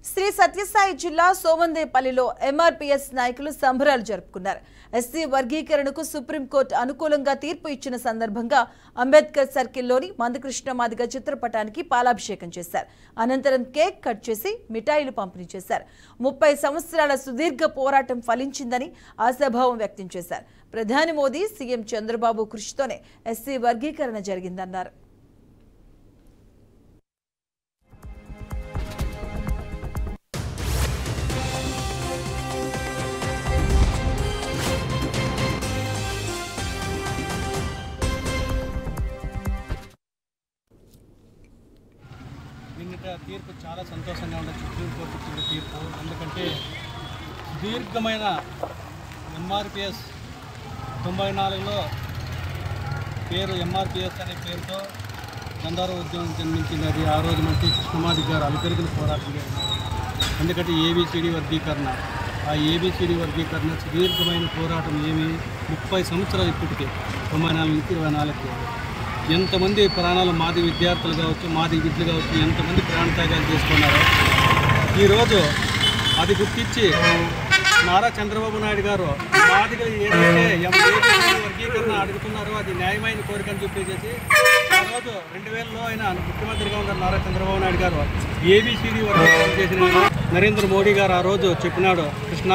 శ్రీ సత్యసాయి జిల్లా సోమందేపల్లిలో ఎంఆర్పీఎస్ నాయకులు సంబరాలు జరుపుకున్నారు. ఎస్సీ వర్గీకరణకు సుప్రీంకోర్టు అనుకూలంగా తీర్పు ఇచ్చిన సందర్భంగా అంబేద్కర్ సర్కిల్లోని మందకృష్ణ మాదిగ చిత్రపటానికి పాలాభిషేకం చేశారు. అనంతరం కేక్ కట్ చేసి మిఠాయిలు పంపిణీ చేశారు. 30 సంవత్సరాల సుదీర్ఘ పోరాటం ఫలించిందని ఆశాభావం వ్యక్తం చేశారు. ప్రధాని మోదీ, సీఎం చంద్రబాబు కృషితోనే ఎస్సీ వర్గీకరణ జరిగిందన్నారు. నిన్నటి తీర్పు చాలా సంతోషంగా ఉంది. సుప్రీంకోర్టు ఇచ్చిన తీర్పు ఎందుకంటే దీర్ఘమైన ఎంఆర్పిఎస్ 94లో పేరు ఎంఆర్పిఎస్ అనే పేరుతో గంధార ఉద్యమం జన్మించింది. అది ఆ రోజు మంచి కృష్ణమాదిగ గారు అలుపెరుగుల పోరాటం చేస్తున్నారు. ఎందుకంటే ఏబిసిడి వర్గీకరణ, ఆ ఏబిసిడి వర్గీకరణ సుదీర్ఘమైన పోరాటం 30 సంవత్సరాలు ఇప్పటికే 94 నుంచి 24కి ఎంతమంది ప్రాణాలు మాది విద్యార్థులు కావచ్చు, మాది విద్యలు కావచ్చు, ఎంతమంది ప్రాణత్యాగాలు చేసుకున్నారో ఈరోజు అది గుర్తించి నారా చంద్రబాబు నాయుడు గారు మాదిగా ఏదైతే వర్గీకరణ అడుగుతున్నారో అది న్యాయమైన కోరికని చెప్పేసి ఈరోజు 2000లో ఆయన ముఖ్యమంత్రిగా ఉన్న నారా చంద్రబాబు నాయుడు గారు ఏబిసిడి వర్గీకరణ చేసిన నరేంద్ర మోడీ గారు ఆ రోజు చెప్పినాడు, కృష్ణ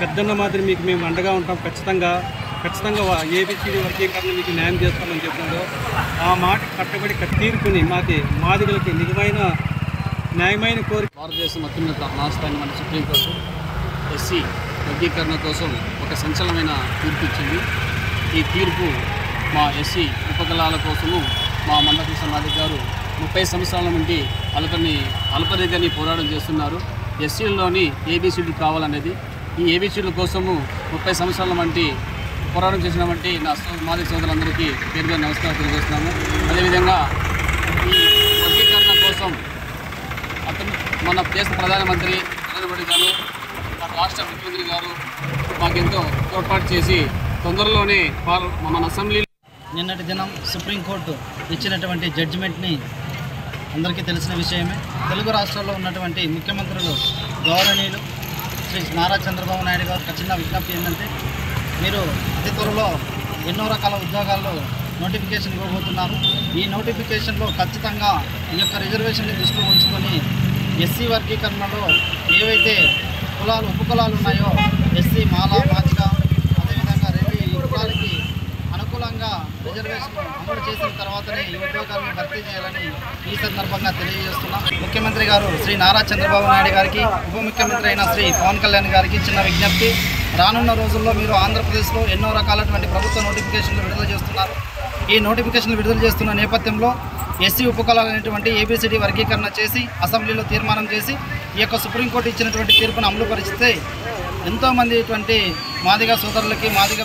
పెద్దన్న మాదిరి మీకు మేము అండగా ఉంటాం, ఖచ్చితంగా ఏబిసిడి వర్గీకరణ మీకు న్యాయం చేస్తామని చెప్పినాడు. ఆ మాట కట్టబడి తీర్పుని మాదిగలకి నిజమైన న్యాయమైన కోరిక భారతదేశం అత్యున్నత న్యాయస్థానం మన సుప్రీంకోర్టు ఎస్సీ వర్గీకరణ కోసం ఒక సంచలనమైన తీర్పు ఇచ్చింది. ఈ తీర్పు మా ఎస్సీ ఉపకులాల కోసము మా మందకృష్ణ మాదిగ గారు 30 సంవత్సరాల నుండి అల్పరిగని పోరాటం చేస్తున్నారు. ఎస్సీల్లోని ఏబిసిడి కావాలనేది, ఈ ఏబిసిడి కోసము 30 సంవత్సరాల వంటి పోరాటం చేసినటువంటి నా మాదిగ సోదరులందరికీ పేరుగా నమస్కారం తెలియజేస్తున్నాము. అదేవిధంగా ఈ వర్గీకరణ కోసం మన దేశ ప్రధానమంత్రి నరేంద్ర మోడీ గారు, రాష్ట్ర ముఖ్యమంత్రి గారు మాకెంతో తోడ్పాటు చేసి తొందరలోనే మన అసెంబ్లీలో నిన్నటి దినం సుప్రీంకోర్టు ఇచ్చినటువంటి జడ్జిమెంట్ని అందరికీ తెలిసిన విషయమే. తెలుగు రాష్ట్రాల్లో ఉన్నటువంటి ముఖ్యమంత్రులు గౌరవనీయులు శ్రీ నారా చంద్రబాబు నాయుడు గారు ఒక చిన్న విజ్ఞప్తి ఏంటంటే, మీరు అతి త్వరలో ఎన్నో రకాల ఉద్యోగాల్లో నోటిఫికేషన్ ఇవ్వబోతున్నారు. ఈ నోటిఫికేషన్లో ఖచ్చితంగా ఈ యొక్క రిజర్వేషన్ని దృష్టిలో ఉంచుకొని ఎస్సీ వర్గీకరణలో ఏవైతే ఉపకులాలు ఉన్నాయో ఎస్సీ, మాల, మాదిగ, అదేవిధంగా రెడ్డి ఈ కులాలకి అనుకూలంగా రిజర్వేషన్ అమలు చేసిన తర్వాతనే ఈ ఉద్యోగాలను భర్తీ చేయాలని ఈ సందర్భంగా తెలియజేస్తున్నాం. ముఖ్యమంత్రి గారు శ్రీ నారా చంద్రబాబు నాయుడు గారికి, ఉప ముఖ్యమంత్రి అయిన శ్రీ పవన్ కళ్యాణ్ గారికి చిన్న విజ్ఞప్తి. రానున్న రోజుల్లో మీరు ఆంధ్రప్రదేశ్లో ఎన్నో రకాలటువంటి ప్రభుత్వ నోటిఫికేషన్లు విడుదల చేస్తున్నారు. ఈ నోటిఫికేషన్లు విడుదల చేస్తున్న నేపథ్యంలో ఎస్సీ ఉపకులాలైనటువంటి ఏబిసిడి వర్గీకరణ చేసి అసెంబ్లీలో తీర్మానం చేసి ఈ యొక్క సుప్రీంకోర్టు ఇచ్చినటువంటి తీర్పును అమలు పరిస్తే ఎంతోమంది మాదిగ సోదరులకి, మాదిగ